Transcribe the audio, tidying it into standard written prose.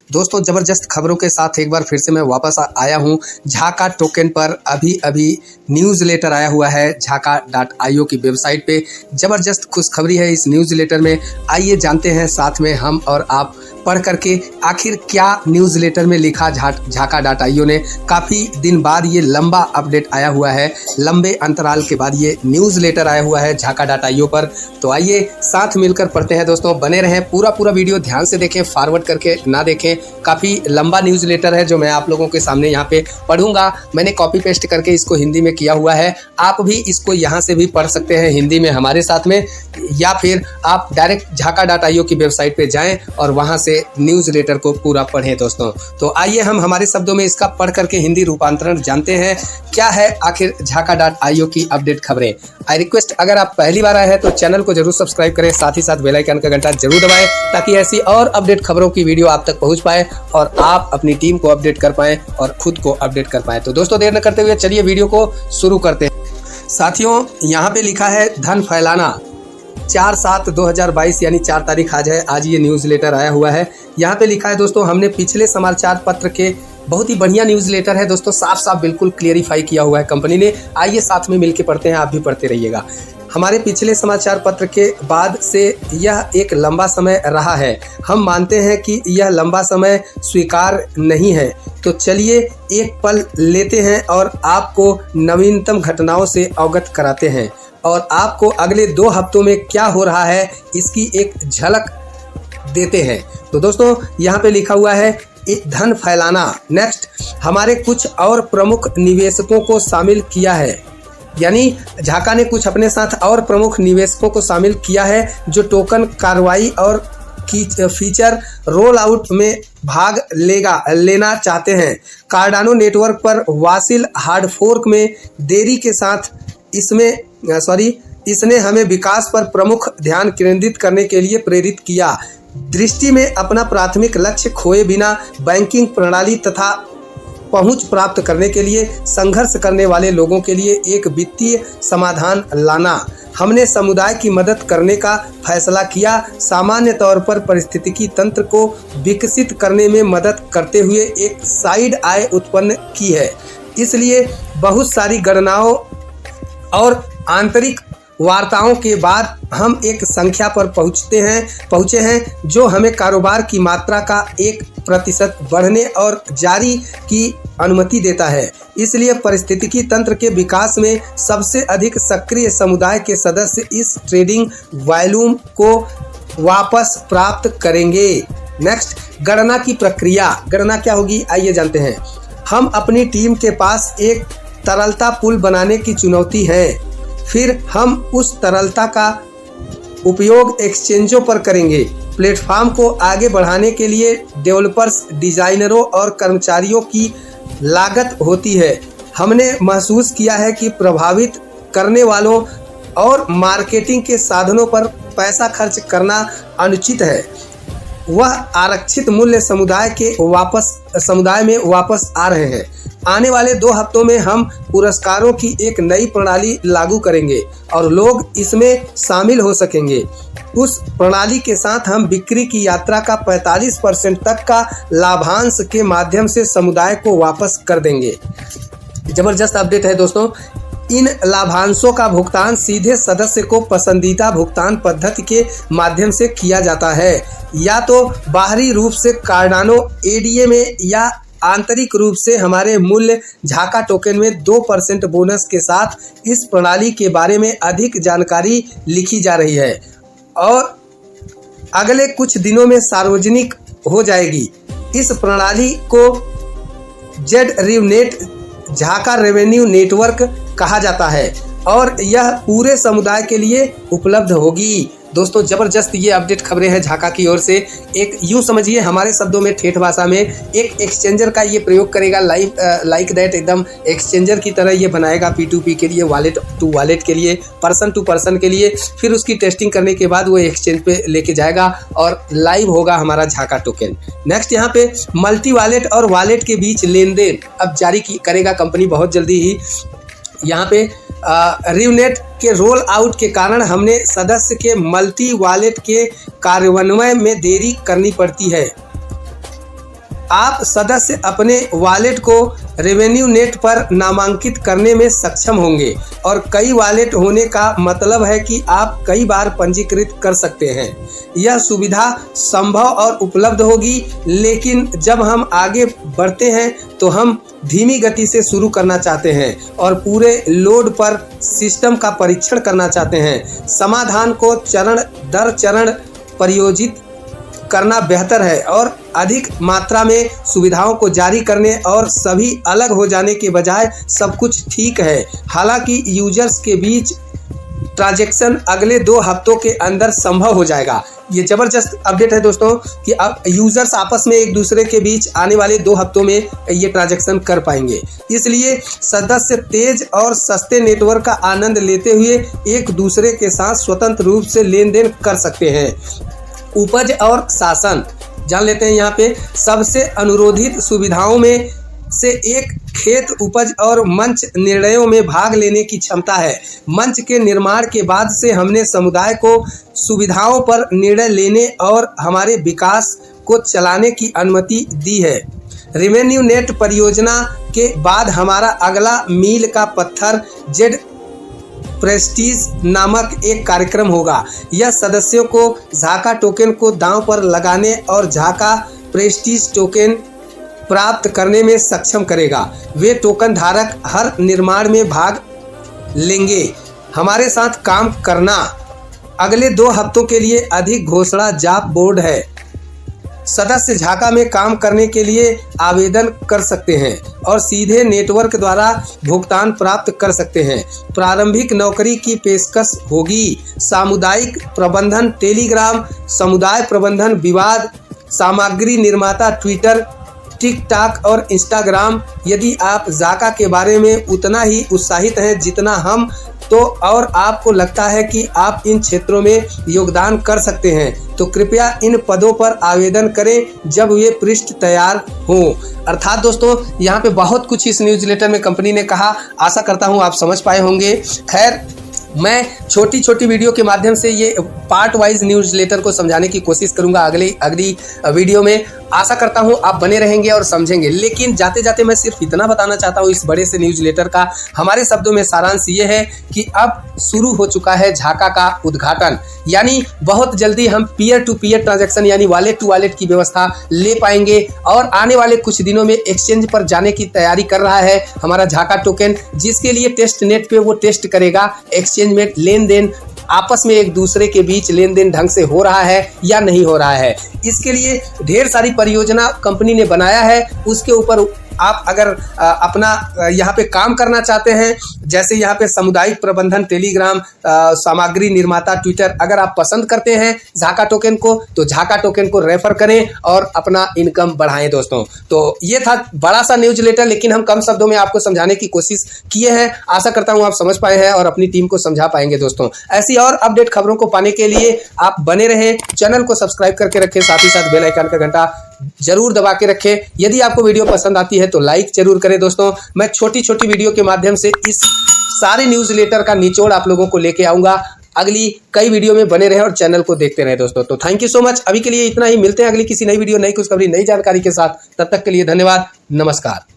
दोस्तों ज़बरदस्त खबरों के साथ एक बार फिर से मैं वापस आया हूं। झाका टोकन पर अभी न्यूज़लेटर आया हुआ है झाका.io की वेबसाइट पे। ज़बरदस्त खुशखबरी है इस न्यूज़लेटर में। आइए जानते हैं साथ में हम और आप पढ़ करके आखिर क्या न्यूज़लेटर में लिखा झाका.io ने। काफ़ी दिन बाद ये लंबा अपडेट आया हुआ है, लंबे अंतराल के बाद ये न्यूज़लेटर आया हुआ है झाका.io पर। तो आइए साथ मिलकर पढ़ते हैं दोस्तों। बने रहें, पूरा वीडियो ध्यान से देखें, फॉरवर्ड करके ना देखें। काफ़ी लंबा न्यूज़लेटर है जो मैं आप लोगों के सामने यहाँ पे पढ़ूंगा। मैंने कॉपी पेस्ट करके इसको हिंदी में किया हुआ है। आप भी इसको यहाँ से भी पढ़ सकते हैं हिंदी में हमारे साथ में, या फिर आप डायरेक्ट झाका.io की वेबसाइट पे जाएं और वहाँ से न्यूज़लेटर को पूरा पढ़ें दोस्तों। तो आइए हम हमारे शब्दों में इसका पढ़ करके हिंदी रूपांतरण जानते हैं क्या है आखिर झाका.io की अपडेट खबरें। आई रिक्वेस्ट, अगर आप पहली बार आए हैं तो चैनल को जरूर सब्सक्राइब करें, साथ ही साथ बेल आइकन का घंटा जरूर दबाएं ताकि ऐसी और अपडेट खबरों की वीडियो आप तक पहुंच पाए और आप अपनी टीम को अपडेट कर पाएं और खुद को अपडेट कर पाएं। तो दोस्तों देर न करते हुए चलिए वीडियो को शुरू करते हैं। साथियों यहाँ पे लिखा है धन फैलाना 4/7/2022 यानी 4 तारीख आज है। आज ये न्यूज़लेटर आया हुआ है। यहाँ पे लिखा है दोस्तों, हमने पिछले समाचार पत्र के बहुत ही बढ़िया न्यूज़लेटर है दोस्तों, साफ बिल्कुल क्लियरिफाई किया हुआ है कंपनी ने। आइए साथ में मिलके पढ़ते हैं, आप भी पढ़ते रहिएगा। हमारे पिछले समाचार पत्र के बाद से यह एक लंबा समय रहा है। हम मानते हैं कि यह लंबा समय स्वीकार नहीं है। तो चलिए एक पल लेते हैं और आपको नवीनतम घटनाओं से अवगत कराते हैं और आपको अगले 2 हफ्तों में क्या हो रहा है इसकी एक झलक देते हैं। तो दोस्तों यहाँ पे लिखा हुआ है धन फैलाना। नेक्स्ट, हमारे कुछ और प्रमुख निवेशकों को शामिल किया है, यानी झाका ने कुछ अपने साथ और प्रमुख निवेशकों को शामिल किया है जो टोकन कार्रवाई और फीचर रोल आउट में भाग लेना चाहते हैं। कार्डानो नेटवर्क पर वासिल हार्ड फोर्क में देरी के साथ इसने हमें विकास पर प्रमुख ध्यान केंद्रित करने के लिए प्रेरित किया। दृष्टि में अपना प्राथमिक लक्ष्य खोए बिना बैंकिंग प्रणाली तथा पहुंच प्राप्त करने के लिए संघर्ष करने वाले लोगों के लिए एक वित्तीय समाधान लाना। हमने समुदाय की मदद करने का फैसला किया, सामान्य तौर पर पारिस्थितिकी तंत्र को विकसित करने में मदद करते हुए एक साइड आय उत्पन्न की है। इसलिए बहुत सारी गणनाओं और आंतरिक वार्ताओं के बाद हम एक संख्या पर पहुँचे हैं जो हमें कारोबार की मात्रा का 1% बढ़ने और जारी की अनुमति देता है। इसलिए पारिस्थितिकी तंत्र के विकास में सबसे अधिक सक्रिय समुदाय के सदस्य इस ट्रेडिंग वॉल्यूम को वापस प्राप्त करेंगे। नेक्स्ट, गणना की प्रक्रिया। गणना क्या होगी आइए जानते हैं। हम अपनी टीम के पास एक तरलता पूल बनाने की चुनौती है, फिर हम उस तरलता का उपयोग एक्सचेंजों पर करेंगे। प्लेटफॉर्म को आगे बढ़ाने के लिए डेवलपर्स, डिजाइनरों और कर्मचारियों की लागत होती है। हमने महसूस किया है कि प्रभावित करने वालों और मार्केटिंग के साधनों पर पैसा खर्च करना अनुचित है। वह आरक्षित मूल्य समुदाय में वापस आ रहे हैं। आने वाले 2 हफ्तों में हम पुरस्कारों की एक नई प्रणाली लागू करेंगे और लोग इसमें शामिल हो सकेंगे। उस प्रणाली के साथ हम बिक्री की यात्रा का 45% तक का लाभांश के माध्यम से समुदाय को वापस कर देंगे। जबरदस्त अपडेट है दोस्तों। इन लाभांशों का भुगतान सीधे सदस्य को पसंदीदा भुगतान पद्धति के माध्यम से किया जाता है, या तो बाहरी रूप से कार्डानो एडीए में या आंतरिक रूप से हमारे मूल्य झाका टोकन में 2% बोनस के साथ। इस प्रणाली के बारे में अधिक जानकारी लिखी जा रही है और अगले कुछ दिनों में सार्वजनिक हो जाएगी। इस प्रणाली को ZREVNet झाका रेवेन्यू नेटवर्क कहा जाता है और यह पूरे समुदाय के लिए उपलब्ध होगी। दोस्तों जबरदस्त ये अपडेट खबरें हैं झाका की ओर से। एक यूँ समझिए, हमारे शब्दों में ठेठ भाषा में एक एक्सचेंजर का ये प्रयोग करेगा, लाइक दैट एकदम एक्सचेंजर की तरह ये बनाएगा P2P के लिए, वॉलेट टू वॉलेट के लिए, पर्सन टू पर्सन के लिए। फिर उसकी टेस्टिंग करने के बाद वो एक्सचेंज पे लेके जाएगा और लाइव होगा हमारा झाका टोकन। नेक्स्ट, यहाँ पे मल्टी वॉलेट और वॉलेट के बीच लेन देन अब जारी करेगा कंपनी बहुत जल्दी ही। यहाँ पे REVNet के रोल आउट के कारण हमने सदस्य के मल्टी वॉलेट के कार्यान्वयन में देरी करनी पड़ती है। आप सदस्य अपने वॉलेट को रेवेन्यू नेट पर नामांकित करने में सक्षम होंगे और कई वॉलेट होने का मतलब है कि आप कई बार पंजीकृत कर सकते हैं। यह सुविधा संभव और उपलब्ध होगी, लेकिन जब हम आगे बढ़ते हैं तो हम धीमी गति से शुरू करना चाहते हैं और पूरे लोड पर सिस्टम का परीक्षण करना चाहते हैं। समाधान को चरण दर चरण परियोजित करना बेहतर है और अधिक मात्रा में सुविधाओं को जारी करने और सभी अलग हो जाने के बजाय सब कुछ ठीक है। हालांकि यूजर्स के बीच ट्रांजैक्शन अगले 2 हफ्तों के अंदर संभव हो जाएगा। ये ज़बरदस्त अपडेट है दोस्तों कि अब यूजर्स आपस में एक दूसरे के बीच आने वाले 2 हफ्तों में ये ट्रांजैक्शन कर पाएंगे। इसलिए सदस्य तेज और सस्ते नेटवर्क का आनंद लेते हुए एक दूसरे के साथ स्वतंत्र रूप से लेन देन कर सकते हैं। उपज और शासन जान लेते हैं। यहाँ पे सबसे अनुरोधित सुविधाओं में से एक खेत उपज और मंच निर्णयों में भाग लेने की क्षमता है। मंच के निर्माण के बाद से हमने समुदाय को सुविधाओं पर निर्णय लेने और हमारे विकास को चलाने की अनुमति दी है। रेवेन्यू नेट परियोजना के बाद हमारा अगला मील का पत्थर जेड प्रेस्टीज नामक एक कार्यक्रम होगा। यह सदस्यों को झाका टोकन को दांव पर लगाने और झाका प्रेस्टीज टोकन प्राप्त करने में सक्षम करेगा। वे टोकन धारक हर निर्माण में भाग लेंगे। हमारे साथ काम करना अगले 2 हफ्तों के लिए अधिक घोषणा जाप बोर्ड है। सदस्य झाका में काम करने के लिए आवेदन कर सकते हैं और सीधे नेटवर्क द्वारा भुगतान प्राप्त कर सकते हैं। प्रारंभिक नौकरी की पेशकश होगी। सामुदायिक प्रबंधन टेलीग्राम, समुदाय प्रबंधन विवाद, सामग्री निर्माता ट्विटर, टिकटॉक और इंस्टाग्राम। यदि आप झाका के बारे में उतना ही उत्साहित हैं जितना हम तो और आपको लगता है कि आप इन क्षेत्रों में योगदान कर सकते हैं तो कृपया इन पदों पर आवेदन करें जब ये पृष्ठ तैयार हो। अर्थात दोस्तों यहाँ पे बहुत कुछ इस न्यूज़लेटर में कंपनी ने कहा। आशा करता हूँ आप समझ पाए होंगे। खैर, मैं छोटी छोटी वीडियो के माध्यम से ये पार्ट वाइज न्यूज़लेटर को समझाने की कोशिश करूंगा अगली वीडियो में। आशा करता हूं आप बने रहेंगे और समझेंगे। लेकिन जाते जाते मैं सिर्फ इतना बताना चाहता हूं इस बड़े से न्यूज़लेटर का हमारे शब्दों में सारांश ये है कि अब शुरू हो चुका है झाका का उद्घाटन। यानी बहुत जल्दी हम पीयर टू पीयर ट्रांजैक्शन यानी वॉलेट टू वॉलेट की व्यवस्था ले पाएंगे और आने वाले कुछ दिनों में एक्सचेंज पर जाने की तैयारी कर रहा है हमारा झाका टोकन, जिसके लिए टेस्ट नेट पे वो टेस्ट करेगा एक्सचेंज में लेन देन आपस में एक दूसरे के बीच लेन देन ढंग से हो रहा है या नहीं हो रहा है। इसके लिए ढेर सारी परियोजना कंपनी ने बनाया है। उसके ऊपर आप अगर अपना यहाँ पे काम करना चाहते हैं, जैसे यहाँ पे सामुदायिक प्रबंधन टेलीग्राम, सामग्री निर्माता ट्विटर, अगर आप पसंद करते हैं झाका टोकन को तो झाका टोकन को रेफर करें और अपना इनकम बढ़ाएं दोस्तों। तो ये था बड़ा सा न्यूज़लेटर, लेकिन हम कम शब्दों में आपको समझाने की कोशिश किए हैं। आशा करता हूँ आप समझ पाए हैं और अपनी टीम को समझा पाएंगे दोस्तों। ऐसी और अपडेट खबरों को पाने के लिए आप बने रहें, चैनल को सब्सक्राइब करके रखें, साथ ही साथ बेल आइकन का घंटा जरूर दबा के रखें। यदि आपको वीडियो पसंद आती है तो लाइक जरूर करें दोस्तों। मैं छोटी छोटी वीडियो के माध्यम से इस सारे न्यूज़लेटर का निचोड़ आप लोगों को लेके आऊंगा। अगली कई वीडियो में बने रहें और चैनल को देखते रहें दोस्तों। तो थैंक यू सो मच। अभी के लिए इतना ही। मिलते हैं अगली किसी नई वीडियो, नई खुशखबरी, नई जानकारी के साथ। तब तक के लिए धन्यवाद। नमस्कार।